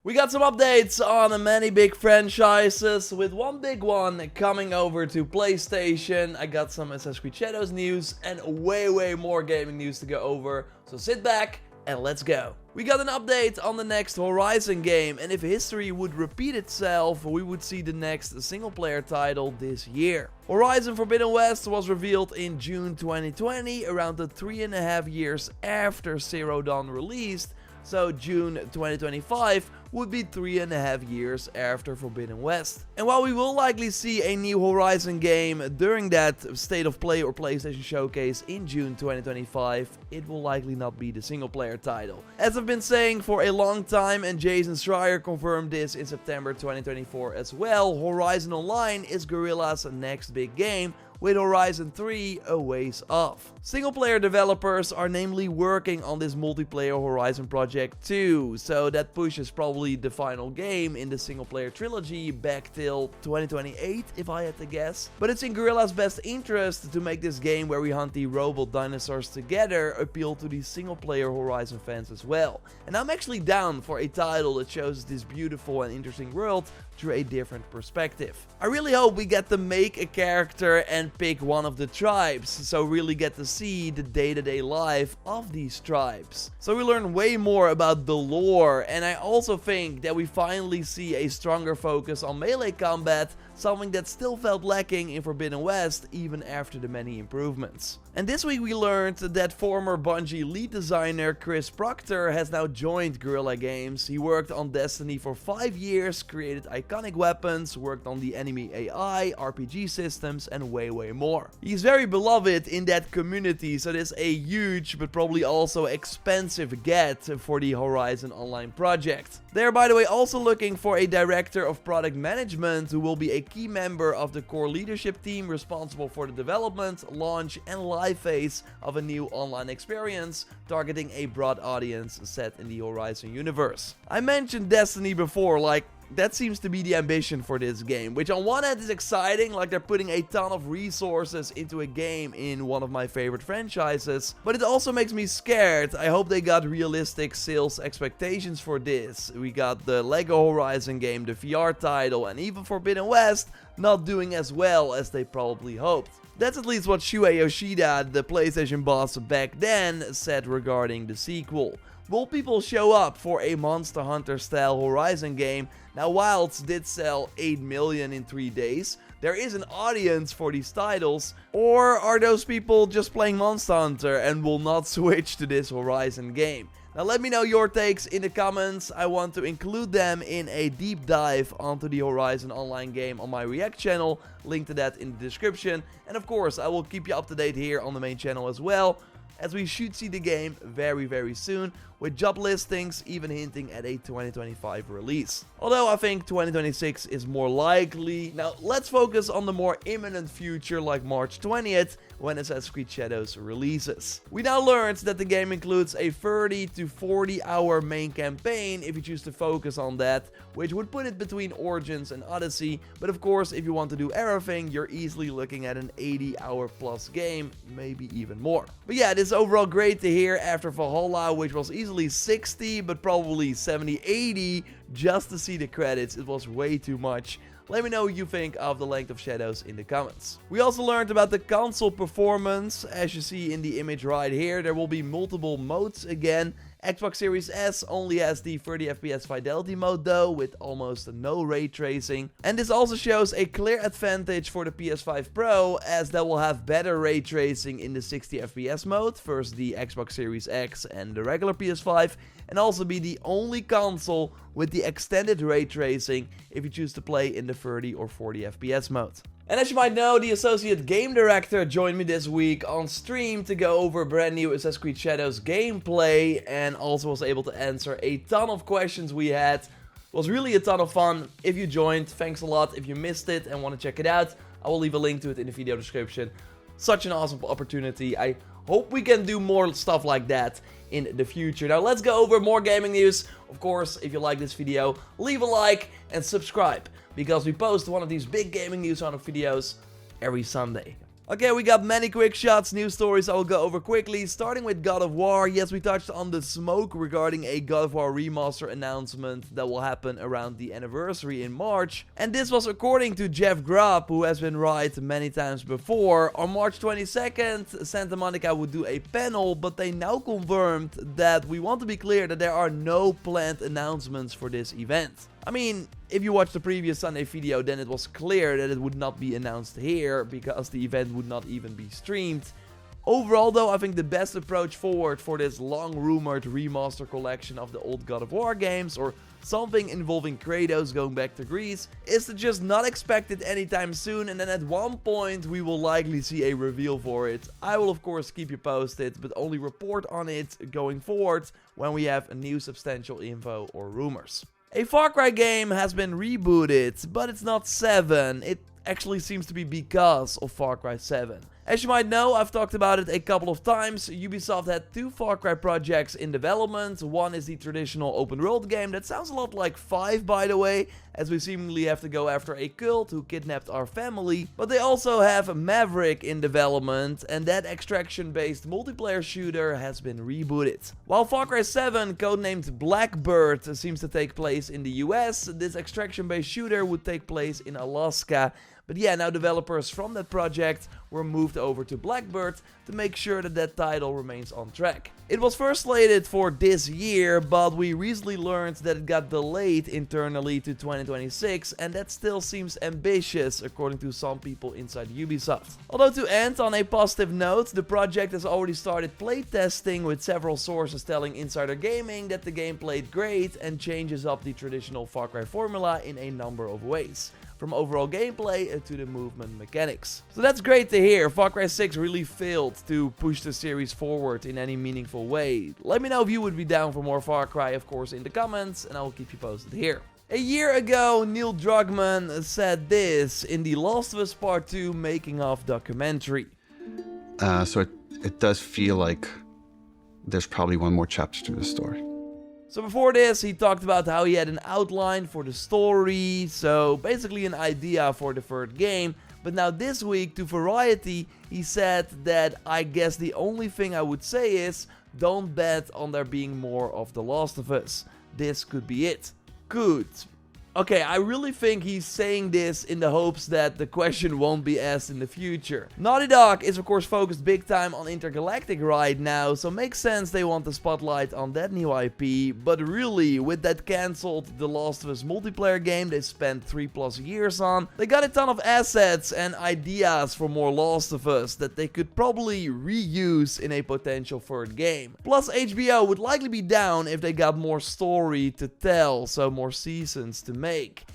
We got some updates on many big franchises, with one big one coming over to PlayStation. I got some Assassin's Creed Shadows news and way more gaming news to go over, so sit back and let's go. We got an update on the next Horizon game, and if history would repeat itself, we would see the next single player title this year. Horizon Forbidden West was revealed in June 2020, around the 3.5 years after Zero Dawn released, so June 2025 would be 3.5 years after Forbidden West. And while we will likely see a new Horizon game during that State of Play or PlayStation Showcase in June 2025, it will likely not be the single player title. As I've been saying for a long time, and Jason Schreier confirmed this in September 2024 as well, Horizon Online is Guerrilla's next big game, with Horizon 3 a ways off. Single-player developers are namely working on this multiplayer Horizon project too, so that pushes probably the final game in the single-player trilogy back till 2028 if I had to guess. But it's in Guerrilla's best interest to make this game where we hunt the robot dinosaurs together appeal to the single-player Horizon fans as well. And I'm actually down for a title that shows this beautiful and interesting world through a different perspective. I really hope we get to make a character and pick one of the tribes, so really get to see the day-to-day life of these tribes. So we learn way more about the lore, and I also think that we finally see a stronger focus on melee combat, something that still felt lacking in Forbidden West even after the many improvements. And this week we learned that former Bungie lead designer Chris Proctor has now joined Guerrilla Games. He worked on Destiny for 5 years, created iconic weapons, worked on the enemy AI, RPG systems, and way more. He's very beloved in that community, so this is a huge but probably also expensive get for the Horizon Online project. They're, by the way, also looking for a director of product management who will be a key member of the core leadership team responsible for the development, launch, and live phase of a new online experience targeting a broad audience set in the Horizon universe. I mentioned Destiny before, like, that seems to be the ambition for this game, which on one hand is exciting, like they're putting a ton of resources into a game in one of my favorite franchises, but it also makes me scared. I hope they got realistic sales expectations for this. We got the Lego Horizon game, the VR title, and even Forbidden West not doing as well as they probably hoped. That's at least what Shuei Yoshida, the PlayStation boss back then, said regarding the sequel. Will people show up for a Monster Hunter style Horizon game? Now, Wilds did sell 8 million in 3 days. There is an audience for these titles, or are those people just playing Monster Hunter and will not switch to this Horizon game? Now let me know your takes in the comments. I want to include them in a deep dive onto the Horizon Online game on my React channel. Link to that in the description. And of course, I will keep you up to date here on the main channel as well, as we should see the game very soon, with job listings even hinting at a 2025 release. Although I think 2026 is more likely. Now let's focus on the more imminent future, like March 20th, when Assassin's Creed Shadows releases. We now learned that the game includes a 30 to 40 hour main campaign if you choose to focus on that, which would put it between Origins and Odyssey, but of course if you want to do everything, you're easily looking at an 80-hour plus game, maybe even more. But yeah, it is overall great to hear after Valhalla, which was easily 60 but probably 70-80 just to see the credits. It was way too much. Let me know what you think of the length of Shadows in the comments. We also learned about the console performance. As you see in the image right here, there will be multiple modes again. Xbox Series S only has the 30 FPS fidelity mode though, with almost no ray tracing. And this also shows a clear advantage for the PS5 Pro, as that will have better ray tracing in the 60 FPS mode versus the Xbox Series X and the regular PS5, and also be the only console with the extended ray tracing if you choose to play in the 30 or 40 FPS mode. And as you might know, the associate game director joined me this week on stream to go over brand new Assassin's Creed Shadows gameplay, and also was able to answer a ton of questions we had. It was really a ton of fun. If you joined, thanks a lot. If you missed it and want to check it out, I will leave a link to it in the video description. Such an awesome opportunity. I hope we can do more stuff like that in the future. Now let's go over more gaming news. Of course, if you like this video, leave a like and subscribe, because we post one of these big gaming news on videos every Sunday. Okay, we got many quick shots, news stories I will go over quickly, starting with God of War. Yes, we touched on the smoke regarding a God of War remaster announcement that will happen around the anniversary in March. And this was according to Jeff Grubb, who has been right many times before. On March 22nd, Santa Monica would do a panel, but they now confirmed that we want to be clear that there are no planned announcements for this event. I mean, if you watched the previous Sunday video, then it was clear that it would not be announced here because the event would not even be streamed. Overall though, I think the best approach forward for this long rumored remaster collection of the old God of War games, or something involving Kratos going back to Greece, is to just not expect it anytime soon, and then at one point we will likely see a reveal for it. I will of course keep you posted, but only report on it going forward when we have a new substantial info or rumors. A Far Cry game has been rebooted, but it's not 7. It actually seems to be because of Far Cry 7. As you might know, I've talked about it a couple of times. Ubisoft had 2 Far Cry projects in development. One is the traditional open world game that sounds a lot like 5, by the way, as we seemingly have to go after a cult who kidnapped our family. But they also have Maverick in development, and that extraction-based multiplayer shooter has been rebooted. While Far Cry 7, codenamed Blackbird, seems to take place in the US, this extraction-based shooter would take place in Alaska. But yeah, now developers from that project were moved over to Blackbird to make sure that that title remains on track. It was first slated for this year, but we recently learned that it got delayed internally to 2026, and that still seems ambitious according to some people inside Ubisoft. Although to end on a positive note, the project has already started playtesting, with several sources telling Insider Gaming that the game played great and changes up the traditional Far Cry formula in a number of ways, from overall gameplay to the movement mechanics. So that's great to hear. Far Cry 6 really failed to push the series forward in any meaningful way. Let me know if you would be down for more Far Cry, of course, in the comments, and I will keep you posted here. A year ago, Neil Druckmann said this in the Last of Us Part 2 making of documentary. So it does feel like there's probably one more chapter to the story. So before this, he talked about how he had an outline for the story, so basically an idea for the third game. But now this week, to Variety, he said that I guess the only thing I would say is, don't bet on there being more of The Last of Us. This could be it. Good. Okay, I really think he's saying this in the hopes that the question won't be asked in the future. Naughty Dog is of course focused big time on Intergalactic right now, so makes sense they want the spotlight on that new IP, but really, with that cancelled The Last of Us multiplayer game they spent 3+ years on, they got a ton of assets and ideas for more Last of Us that they could probably reuse in a potential third game. Plus HBO would likely be down if they got more story to tell, so more seasons to make.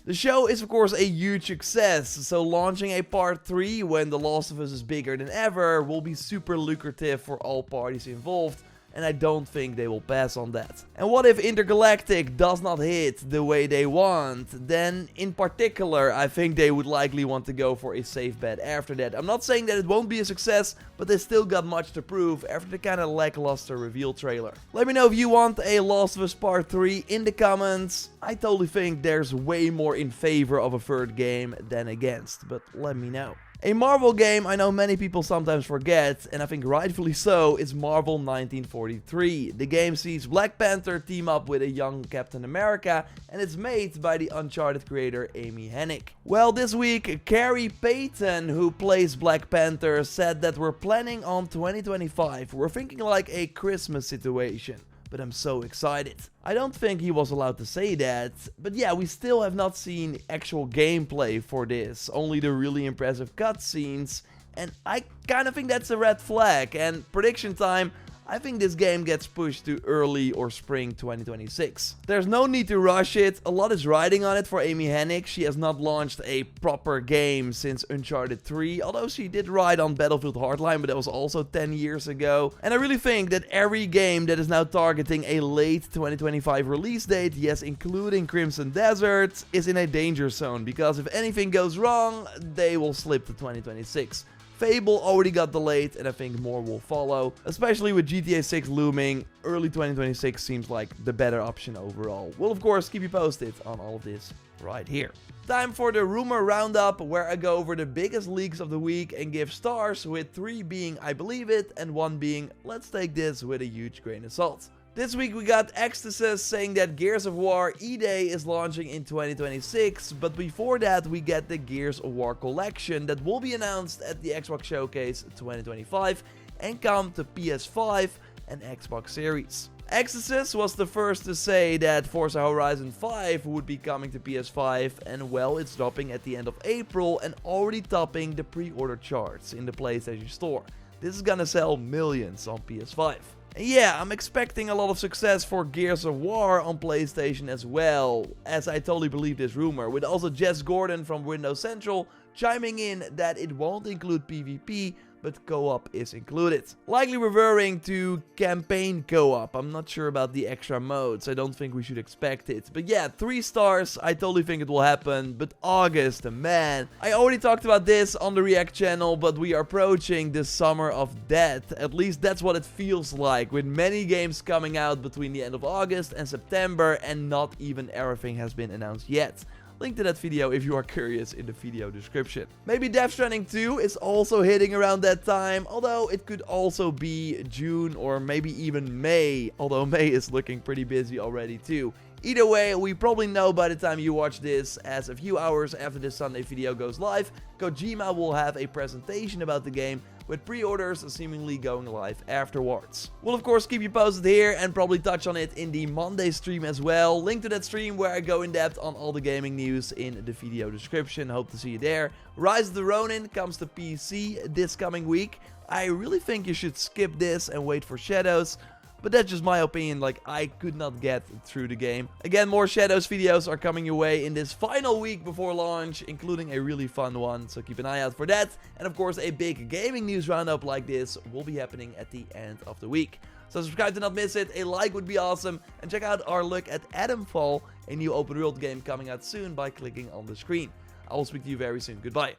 The show is of course a huge success, so launching a part 3 when The Last of Us is bigger than ever will be super lucrative for all parties involved, and I don't think they will pass on that. And what if Intergalactic does not hit the way they want? Then in particular, I think they would likely want to go for a safe bet after that. I'm not saying that it won't be a success, but they still got much to prove after the kind of lackluster reveal trailer. Let me know if you want a Last of Us Part 3 in the comments. I totally think there's way more in favor of a third game than against, but let me know. A Marvel game I know many people sometimes forget, and I think rightfully so, is Marvel 1943. The game sees Black Panther team up with a young Captain America, and it's made by the Uncharted creator Amy Hennig. Well, this week, Carrie Payton, who plays Black Panther, said that we're planning on 2025. We're thinking like a Christmas situation. But I'm so excited. I don't think he was allowed to say that, but yeah, we still have not seen actual gameplay for this, only the really impressive cutscenes, and I kind of think that's a red flag. And prediction time, I think this game gets pushed to early or spring 2026. There's no need to rush it, a lot is riding on it for Amy Hennig. She has not launched a proper game since Uncharted 3, although she did ride on Battlefield Hardline, but that was also 10 years ago. And I really think that every game that is now targeting a late 2025 release date, yes, including Crimson Desert, is in a danger zone, because if anything goes wrong, they will slip to 2026. Fable already got delayed, and I think more will follow. Especially with GTA 6 looming, early 2026 seems like the better option overall. We'll of course keep you posted on all of this right here. Time for the rumor roundup, where I go over the biggest leaks of the week and give stars, with 3 being I believe it and 1 being let's take this with a huge grain of salt. This week we got Ecstasy saying that Gears of War E-Day is launching in 2026, but before that we get the Gears of War collection that will be announced at the Xbox Showcase 2025 and come to PS5 and Xbox Series. Ecstasy was the first to say that Forza Horizon 5 would be coming to PS5, and well, it's dropping at the end of April and already topping the pre-order charts in the PlayStation Store. This is gonna sell millions on PS5. And yeah, I'm expecting a lot of success for Gears of War on PlayStation as well, as I totally believe this rumor, with also Jess Gordon from Windows Central chiming in that it won't include PvP, but co-op is included. Likely referring to campaign co-op. I'm not sure about the extra modes, I don't think we should expect it. But yeah, 3 stars, I totally think it will happen. But August, man. I already talked about this on the React channel, but we are approaching the summer of death. At least that's what it feels like, with many games coming out between the end of August and September, and not even everything has been announced yet. Link to that video if you are curious in the video description. Maybe Death Stranding 2 is also hitting around that time, although it could also be June or maybe even May, although May is looking pretty busy already too. Either way, we probably know by the time you watch this, as a few hours after this Sunday video goes live, Kojima will have a presentation about the game, with pre-orders seemingly going live afterwards. We'll of course keep you posted here and probably touch on it in the Monday stream as well. Link to that stream where I go in depth on all the gaming news in the video description. Hope to see you there. Rise of the Ronin comes to PC this coming week. I really think you should skip this and wait for Shadows. But that's just my opinion, like I could not get through the game. Again, more Shadows videos are coming your way in this final week before launch, including a really fun one, so keep an eye out for that. And of course, a big gaming news roundup like this will be happening at the end of the week. So subscribe to not miss it, a like would be awesome, and check out our look at Adamfall, a new open world game coming out soon by clicking on the screen. I will speak to you very soon. Goodbye.